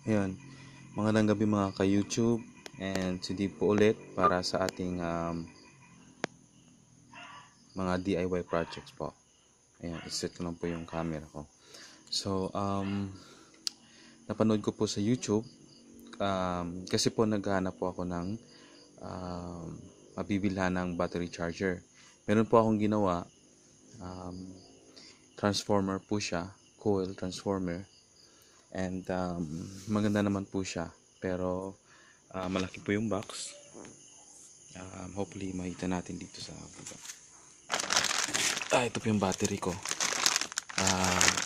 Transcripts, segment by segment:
Ayan, magandang gabi mga ka-YouTube, and today po ulit para sa ating mga DIY projects po. Ayan, iset ko lang po yung camera ko. So, napanood ko po sa YouTube, kasi po naghahanap po ako ng mabibilhan ng battery charger. Meron po akong ginawa, transformer po siya, coil transformer, and maganda naman po siya, pero malaki po yung box. Hopefully makita natin dito sa baba. Ito po yung battery ko.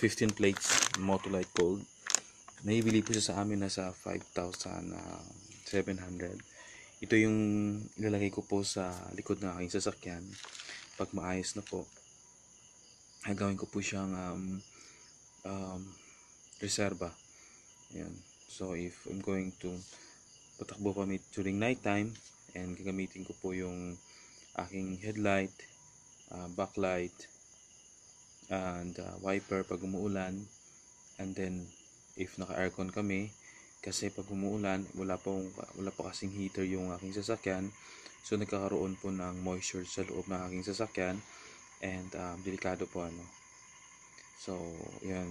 15 plates Motolite Gold. Naibili po siya sa amin nasa 5,700. Ito yung ilalagay ko po sa likod ng aking sasakyan. Pag maayos na po, gagawin ko po siyang reserva. Ayan. So if I'm going to patakbo kami during night time, and gagamitin ko po yung aking headlight, backlight, and wiper pag umuulan, and then if naka-aircon kami, kasi pag umuulan wala pa kasing heater yung aking sasakyan, so nagkakaroon po ng moisture sa loob ng aking sasakyan, and delikado po so yan.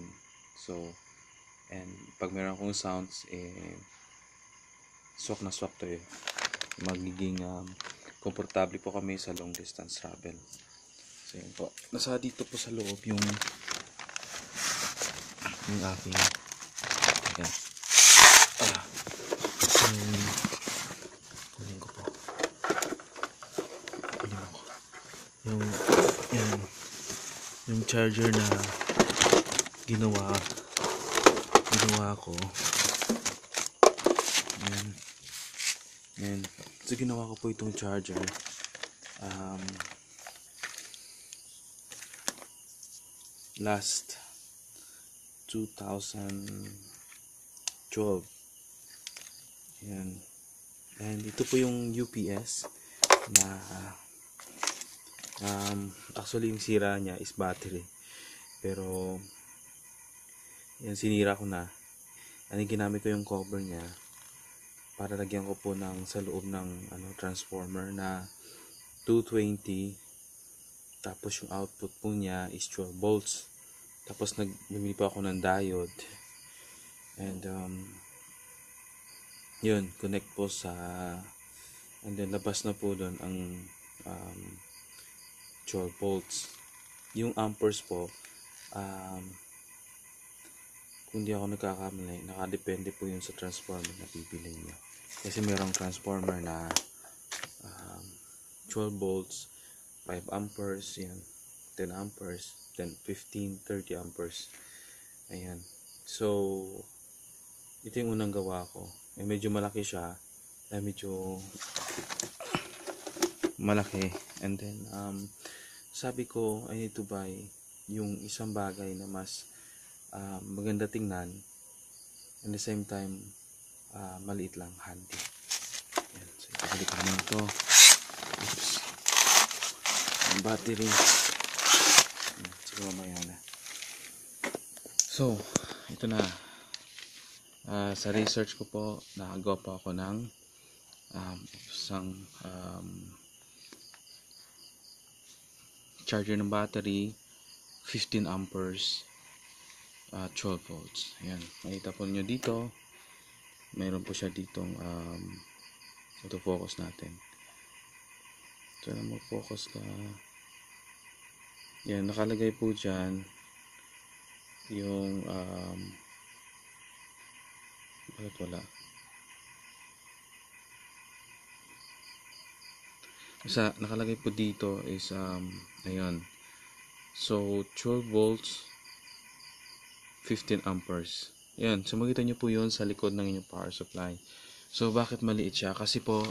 So and pag meron akong sounds, swak na swak to magiging komportable po kami sa long distance travel. So yun po, nasa dito po sa loob yung aking ayan. Kunin ko po, yung yan, yung charger na ginawa ko. Ayan. So ginawa ko po itong charger last 2012. Ayan. And ito po yung UPS na actually yung sira niya is battery, pero yan, sinira ko na. Ginamit ko yung cover niya para lagyan ko po sa loob ng transformer na 220, tapos yung output po niya is 12 volts. Tapos bumili pa ako ng diode, and yun, connect po and then labas na po doon ang 12 volts. Yung amperes po, kung di ako nagkakamali, nakadepende po yun sa transformer na bibili niyo. Kasi merong transformer na 12 volts, 5 amperes, yan, 10 amperes, then 15, 30 amperes. Ayan. So, ito yung unang gawa ko. Medyo malaki siya. Medyo malaki. And then, sabi ko, I need to buy yung isang bagay na mas maganda tingnan, and the same time maliit lang, handy. Ayan. So ibalik ko naman ito. Oops. Ang battery. Siguro mamaya na. So ito na, sa research ko po, nakagawa po ako ng isang charger ng battery, 15 amperes, 12 volts. Ayan, makita po nyo dito, mayroon po siya ditong ito, focus natin. So na mag-focus ka. Yan, nakalagay po dyan yung bakit wala? Nakalagay po dito is ayun. So 12 volts, 15 amperes. Yan, so makita nyo po yun sa likod ng inyong power supply. So bakit maliit siya? Kasi po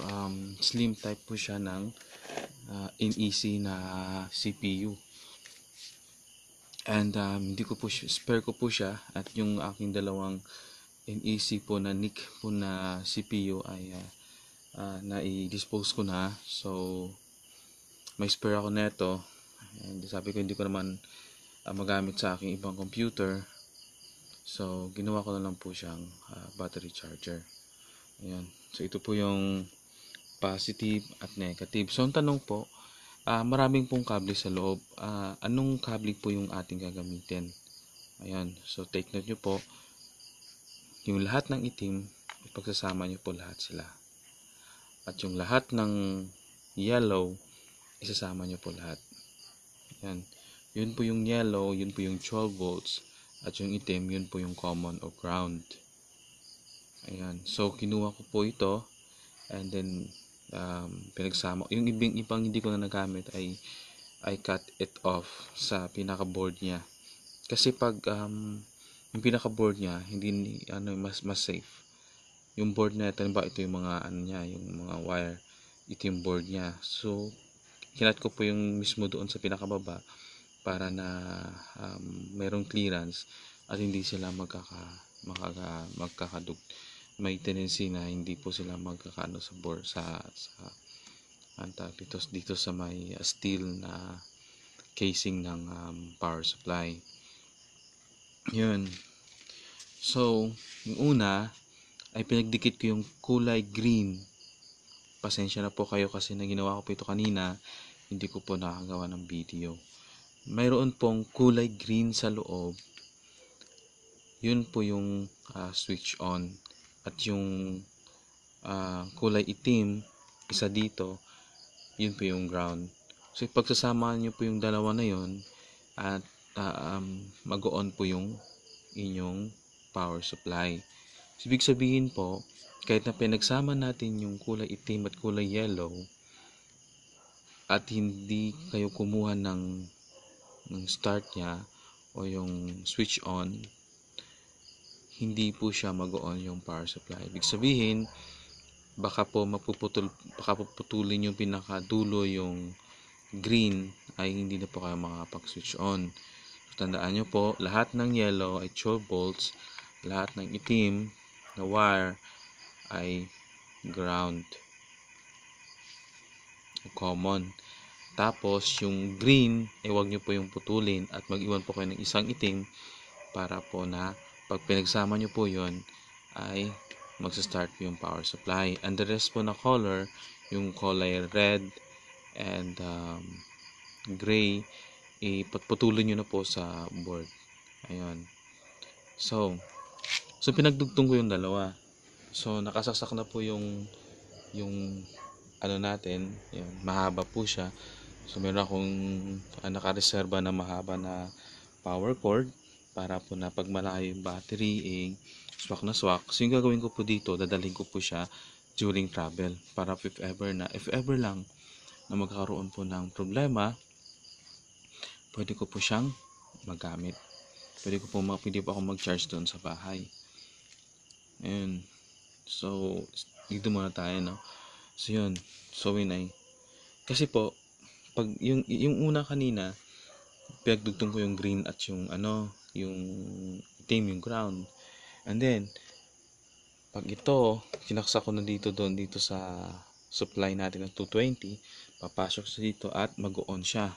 slim type po siya ng NEC na CPU. And hindi ko po spare ko po siya, at yung aking dalawang NEC po na NIC po na CPU ay na-dispose ko na. So may spare ako neto, and sabi ko hindi ko naman magamit sa aking ibang computer. So, ginawa ko na lang po siyang battery charger. Ayan. So, ito po yung positive at negative. So, ang tanong po, maraming pong kable sa loob. Anong kable po yung ating gagamitin? Ayan. So, take note nyo po, yung lahat ng itim, ipagsasama nyo po lahat sila. At yung lahat ng yellow, isasama nyo po lahat. Ayan. Yun po yung yellow, yun po yung 12 volts. At yung itim, yun po yung common o ground. Ayan. So, kinuha ko po ito. And then, pinagsama. Yung ibang hindi ko na nagamit ay I cut it off sa pinaka-board niya. Kasi pag yung pinaka-board niya, hindi mas safe. Yung board na ito yung mga niya, yung mga wire, ito yung board niya. So, kinat ko po yung mismo doon sa pinakababa para na mayroong clearance at hindi sila may tendency na hindi po sila magkakaano sa board dito sa may steel na casing ng power supply. Yun. So, yung una ay pinagdikit ko yung kulay green. Pasensya na po kayo kasi na ginawa ko po ito kanina, hindi ko po nakagawa ng video. Mayroon pong kulay green sa loob. Yun po yung switch on. At yung kulay itim, isa dito, yun po yung ground. So, ipagsasama nyo po yung dalawa na yun at mag-on po yung inyong power supply. So, ibig sabihin po, kahit na pinagsama natin yung kulay itim at kulay yellow at hindi kayo kumuha ng start nya o yung switch on, hindi po siya mag-on yung power supply. Ibig sabihin, baka puputulin yung pinakadulo yung green ay hindi na po kayo makapag-switch on. So, tandaan nyo po, lahat ng yellow ay 12 volts, lahat ng itim na wire ay ground common. Tapos yung green ay huwag nyo po yung putulin at mag-iwan po kayo ng isang itim para po na pag pinagsama nyo po yon ay magsa-start po yung power supply. And the rest po na color, yung color red and gray, ipatputulin nyo na po sa board. Ayun. So pinagdugtong ko yung dalawa. So, nakasaksak na po yung natin, yun, mahaba po siya. So, meron akong nakareserba na mahaba na power cord para po na pag malayo yung battery, swak na swak. So, yung gagawin ko po dito, dadalhin ko po siya during travel para if ever lang na magkakaroon po ng problema, pwede ko po siyang magamit. Pwede po ako mag-charge doon sa bahay. Ayun. So, dito muna tayo, no? So, yun. So, kasi po, pag yung una kanina, pinagdugtong ko yung green at yung yung itim, yung ground. And then, pag ito, sinaksak ko na dito sa supply natin ng 220, papasok sa dito at mag-on siya.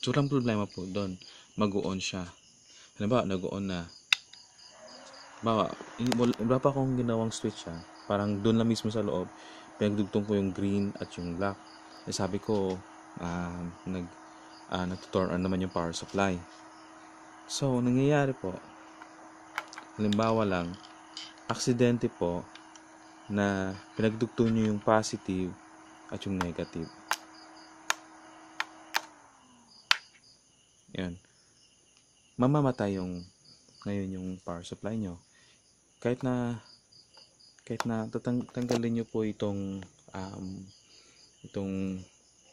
So, walang problema po doon. Mag-on siya. Ano ba? Nag-on na. Wala pa akong ginawang switch parang doon lang mismo sa loob pinagdugtong ko yung green at yung black. Sabi ko nag-turn on naman yung power supply. So nangyayari po, halimbawa lang, aksidente po na pinagdugtong nyo yung positive at yung negative. Yan, mamamatay ngayon yung power supply nyo. Kahit na tanggalin nyo po itong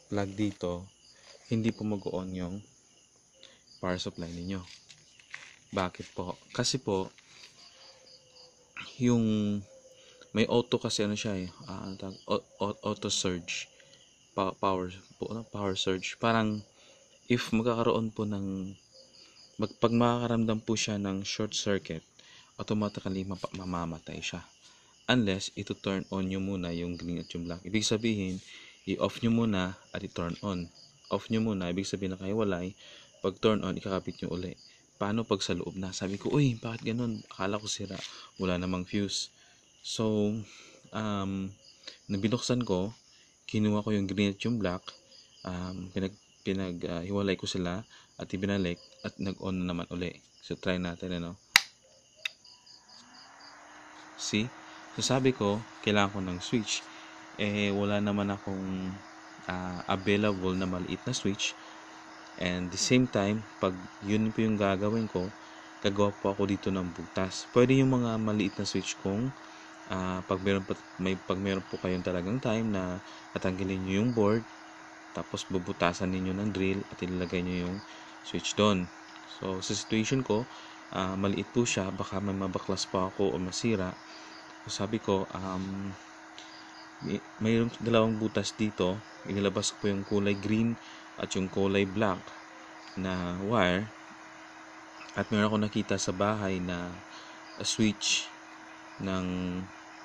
plug dito, hindi po mag-on yung power supply ninyo. Bakit po? Kasi po yung may auto kasi siya auto surge power surge. Parang if magkakaroon po pag makakaramdam po siya ng short circuit, automatically mamamatay siya. Unless ito turn on nyo muna yung green at yung black. Ibig sabihin, i-off nyo muna at i-turn on. Off nyo muna, ibig sabihin nakahiwalay. Pag turn on, ikakapit nyo uli paano pag sa loob na? Sabi ko, uy, bakit ganun? Akala ko sira, wala namang fuse. So, nabinuksan ko, kinuha ko yung green at yung black, hiwalay ko sila at ibinalik at nag-on na naman uli. So, try natin, ano? See? So, sabi ko, kailangan ko ng switch. Wala naman akong available na maliit na switch. And the same time, pag yun po yung gagawin ko, gagawa po ako dito ng butas. Pwede yung mga maliit na switch kung pag meron po kayong talagang time na tatanggalin nyo yung board, tapos bubutasan ninyo ng drill at ilalagay nyo yung switch doon. So, sa situation ko, maliit po siya, baka may mabaklas pa ako o masira. So, sabi ko, mayroong dalawang butas dito. Inilabas ko yung kulay green at yung kulay black na wire. At meron ako nakita sa bahay na switch ng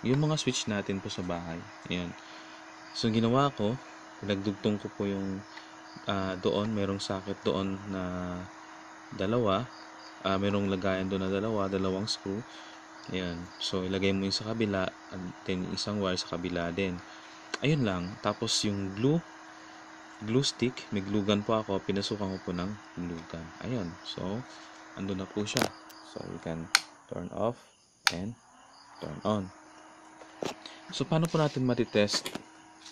yung mga switch natin po sa bahay. Ayan. So, ginawa ko, pinagdugtong ko po yung doon, merong socket doon na dalawa. Merong lagayan doon na dalawang screw. Ayan. So, ilagay mo yung sa kabila at then isang wire sa kabila din. Ayun lang. Tapos yung glue stick, may glue gun po ako. Pinasukan ko po ng glue gun. Ayun. So, andun na po siya. So, you can turn off and turn on. So, paano po natin matitest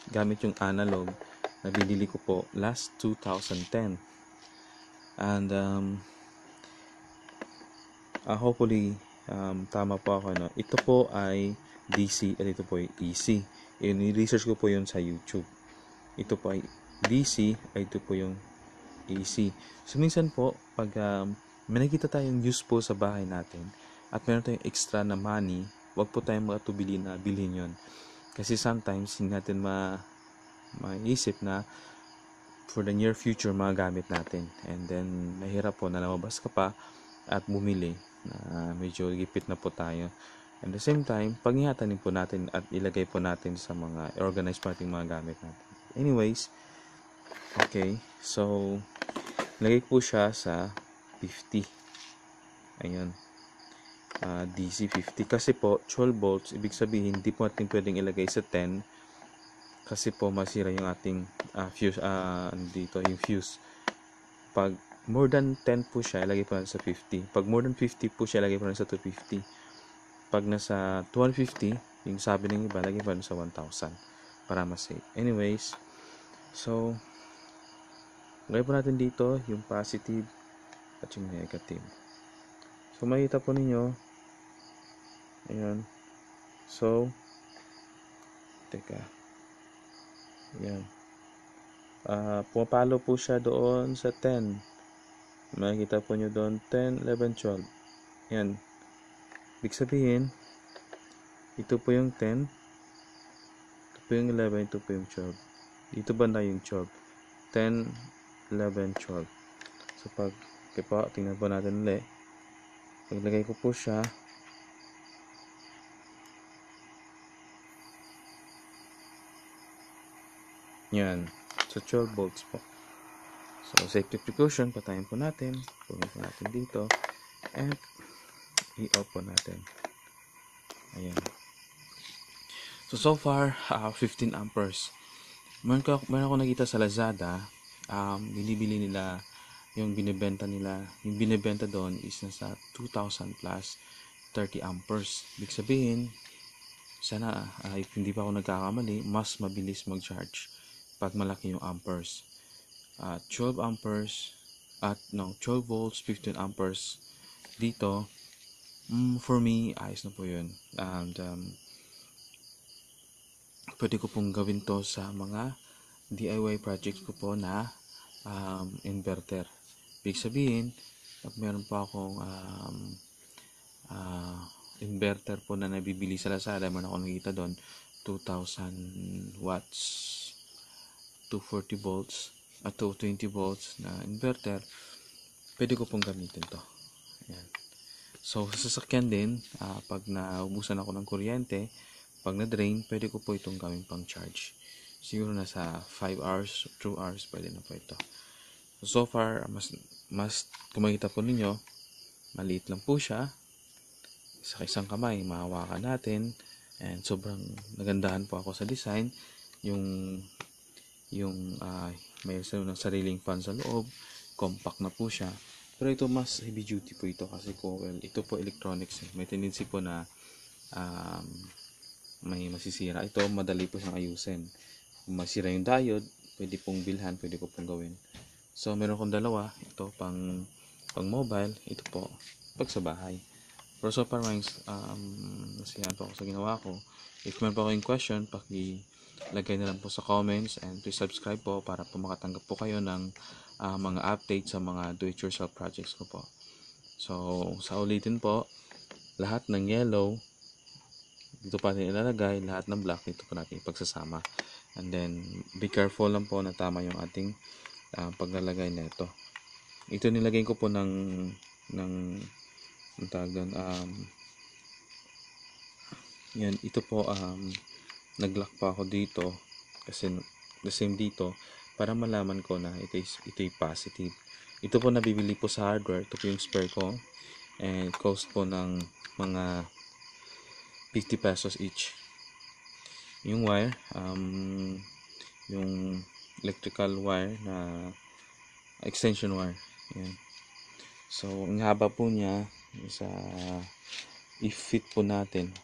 gamit yung analog na binili ko po last 2010. And, hopefully, tama po ako, no? Ito po ay DC at ito po ay AC. I-research ko po yun sa YouTube. Ito po ay DC at ito po yung AC. So, minsan po, pag may nakita tayong use po sa bahay natin at meron tayong extra na money, wag po tayong makatubili na bilhin yun. Kasi sometimes, hindi natin maisip na for the near future, magagamit natin. And then, mahirap po na lumabas ka pa at bumili na medyo gipit na po tayo. At the same time, pag-ingatan din po natin at ilagay po natin sa mga organized po nating mga gamit natin. Anyways, okay. So, lagay po siya sa 50. Ayun. DC 50. Kasi po, 12 volts, ibig sabihin, hindi po natin pwedeng ilagay sa 10 kasi po masira yung ating fuse, dito, yung fuse. Pag more than 10 po siya, ilagay po natin sa 50. Pag more than 50 po siya, ilagay po natin sa 250. Pag nasa 250, yung sabi ng iba, ilagay po natin sa 1,000 para mas safe. Anyways, so, ilagay po natin dito yung positive at yung negative. So, makita po ninyo, ayan. So, teka. Ayan. Pumapalo po siya doon sa 10. Makikita po nyo doon 10, 11, 12. Ayan. Ibig sabihin, ito po yung 10, ito po yung 11, ito po yung 12. Dito banda yung 12. 10, 11, 12. So, tingnan po natin ulit. Paglagay ko po siya, yan. So, 12 volts po. So, safety precaution, patayin po natin. Punin po natin dito. And, i-off po natin. Ayan. So far, 15 amperes. Meron ako nakita sa Lazada, binibili nila, yung binibenta doon is nasa 2,000 plus 30 amperes. Ibig sabihin, sana, if hindi pa ako nagkakamali, mas mabilis mag-charge pag malaki yung amperes. 12 amperes, 12 volts, 15 amperes dito, for me, ayos na po yun. And, pwede ko pong gawin to sa mga DIY projects ko po na inverter. Ibig sabihin, pag meron pa akong inverter po na nabibili sa Lazada, meron ako nakita doon, 2,000 watts, 240 volts, at 220 volts na inverter, pwede ko pong gamitin to. Ayan. So, sa sasakyan din, pag naubusan ako ng kuryente, pag na-drain, pwede ko po itong gawin pang charge. Siguro nasa 5 hours, 2 hours, pwede na po ito. So far, mas kung makita po ninyo, Maliit lang po siya. Sa isang kamay, mahawakan natin. And sobrang nagandahan po ako sa design. Yung may sariling fan sa loob. Compact na po siya. Pero ito mas heavy duty po ito kasi ito po electronics. May tendency po na may masisira. Ito madali po siyang ayusin. Kung masira yung diode, pwede pong bilhan, pwede ko pong gawin. So meron kong dalawa. Ito pang mobile. Ito po pag sa bahay. Pero so far, nasiyahan po ako sa ginawa ko. If meron pa kayong question, lagay na lang po sa comments, and please subscribe po para po makatanggap po kayo ng mga updates sa mga do-it-yourself projects ko po. So, sa ulitin po, lahat ng yellow, dito pa natin ilalagay, lahat ng black, dito po natin ipagsasama. And then, be careful lang po na tama yung ating paglalagay nito. Ito nilagay ko po ng ang tawag doon, yan, ito po, nag-lock pa ako dito kasi the same dito para malaman ko na ito'y positive. Ito po nabibili po sa hardware. Ito po yung spare ko, and cost po ng mga 50 pesos each. Yung wire, yung electrical wire na extension wire, yan. So ang haba po niya i-fit po natin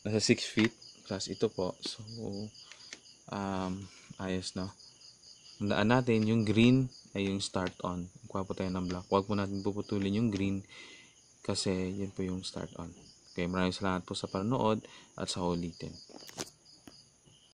nasa 6 feet plus ito po. So ayos na. Tandaan natin yung green ay yung start on. Kuha po tayo ng black. Huwag po natin puputulin yung green kasi yun po yung start on. Okay, maraming salamat po sa panonood at sa ulitin.